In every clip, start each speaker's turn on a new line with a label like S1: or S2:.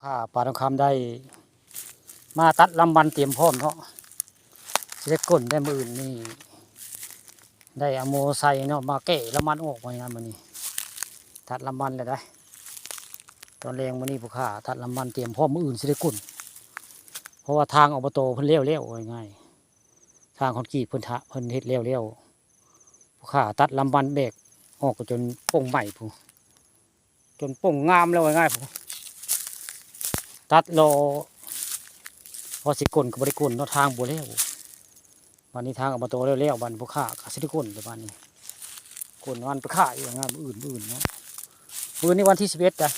S1: ปลาทองคำได้มาตัดลำมันเตรียมพร้อมเนาะเล็กก้นได้มืออื่นนี่ได้เอาโมไซเนาะมาแก้ลำมันออกมาอย่างมันนี่ตัดลำมันเลยได้ตอนแรงวันนี้ผู้ข้าตัดลำมันเตรียมพร้อมมืออื่นสิได้ก้นเพราะว่าทางอบตเพิ่นเลี้ยวง่ายทางคอนกรีตเพิ่นเฮ็ดเลี้ยวผู้ข้าตัดลำมันแบกออกจนป่งใหม่ผู้จนป่งงามแล้วง่ายผู้ตัดรอพอสิกลกับบริกลเนาะทางบัวเลี้ยววันนี้ทางอบตเลี้ยววันผู้ข้าก็สิได้กลประมาณนี้กลวันไปขายอย่างงานอื่นเนาะวันนี้วันที่11จ้ะ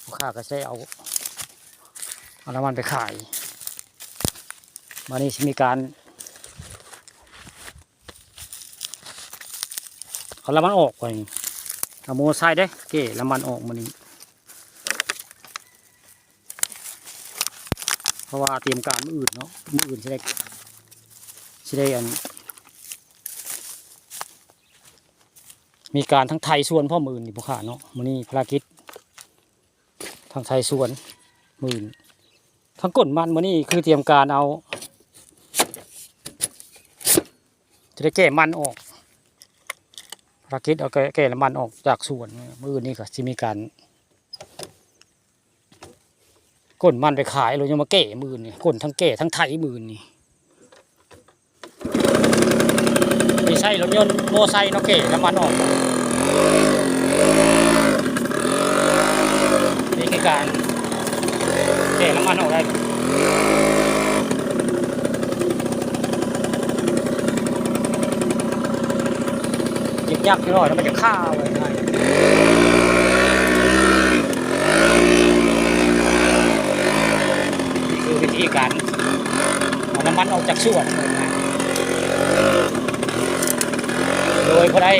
S1: ผู้ข้าก็ใช้เอาน้ำมันไปขายวันนี้มีการเอาน้ำมันออกไปเอาโมไซค์ได้เก๋น้ำมันออกมันนี้เพราะว่าเตรียมการมืออื่นเนาะมืออื่นใช่ได้อันมีการทั้งไทยส่วนพ่อมือนี่พวกข้าเนาะมันนี่ภารกิจทั้งไทยส่วนมือทั้งก้นมันมันนี่คือเตรียมการเอาจะได้แก้มันออกภารกิจเอาแก้มันออกจากส่วนมือนี่ก็จะมีการก้นมันไปขายเลยยังมาแก้มือนี่ก้นทั้งแก้ทั้งไทยมือนี่ไม่ใช่รถยนต์โมไซค์เนาะแก้น้ำมันออกนี่คือการแก้น้ำมันออกได้ยิบยักนิดหน่อยแล้วมันจะฆ่าไว้ง่ายวิธีการเอาน้ำมันออกจากส่วนโดยพอได้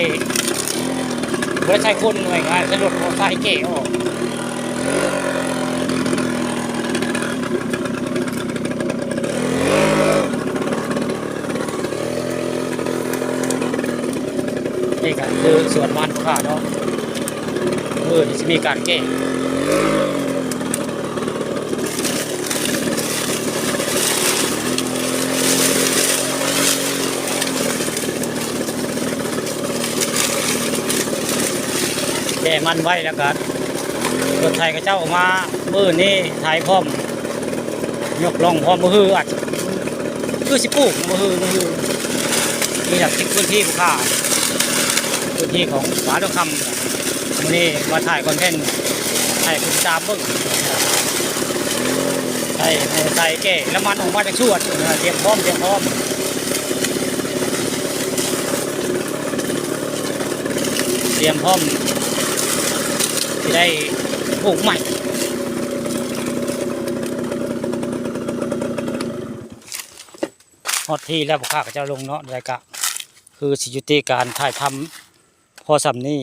S1: ใช้คนหน่วยงานสะดวกไฟเก๋ออกนี่ก็คือส่วนมันค่ะเนาะที่จะมีการเก๋แก่มันไว้แล้วกันรถไทยกับเจ้าออกมามือนี่ไทยพร้อมยกลองพร้อมมืออาจคือสิปูกมือนี่แหละพื้นที่ผู้ค้าพื้นที่ของปลาทองคำวันนี้มาถ่ายคอนเทนต์ถ่ายคุณตามเบิ้งใส่แก่แล้วมันออกมาจากชวดเตรียมพร้อมที่ได้ปลูกใหม่ฮอตที่แล้วพวกข้าก็จะลงเนาะรายการคือสิจุติการถ่ายทำพอสำนี่